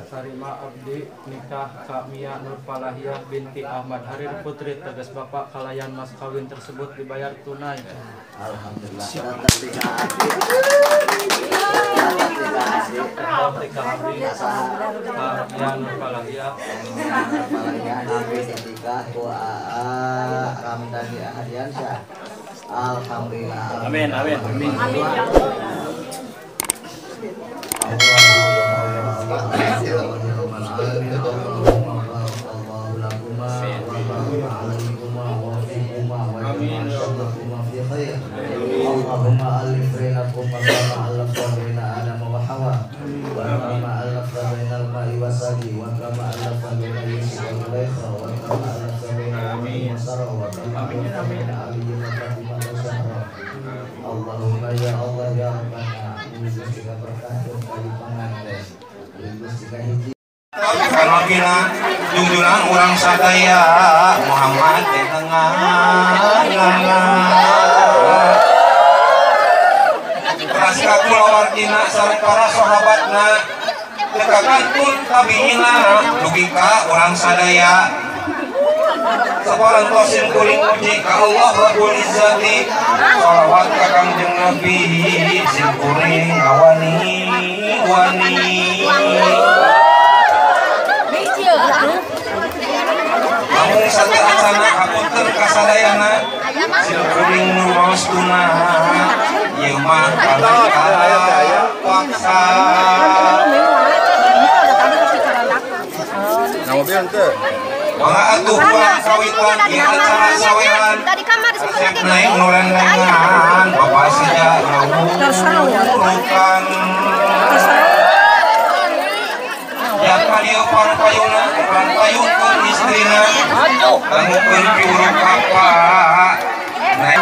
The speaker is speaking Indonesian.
Sarima Abdi nikah Kak Mia Nurfalahiyah binti Ahmad Harir Putri tegas Bapak kalayan mas kawin tersebut dibayar tunai. Alhamdulillah. Nikah Abdi Kak Mia Nurfalahiyah nikah ku Ramdhani Ahdiansyah. Alhamdulillah. Amin, amin, amin. Allahumma alif bainakum kama alafta baina Adam wa Hawa wa kama alafta bainal ma'i wasadi wa kama alafta baina Yusuf wa Zulaikha wa kama alafta baina Muhammad wa Sarah wa kama alafta baina Ali wa Fatimah wa Zahra. Allahumma ya Allah ya Rabbana Gusti berkah dari pengantin Gusti hiji kalau bila junjunan orang sadaya Muhammad tengah raska kula wardina sareng para sahabatna tekakan pun tabiina logika orang sadaya sabarang tosin kuring muji ka Allah Rabbul Izzati shalawat ka Kangjeng Nabi sing kuring awani wani namun satu acana kapunten kasadayana sil kuring nu maos tuna ieu mah paksa Wala atuh buang sawitan di acara saweran Asep naik nurendengan Bapak sejak ngawurukan Ya kaliu pan payung pun istrina Tangukeun piuruk apa Naik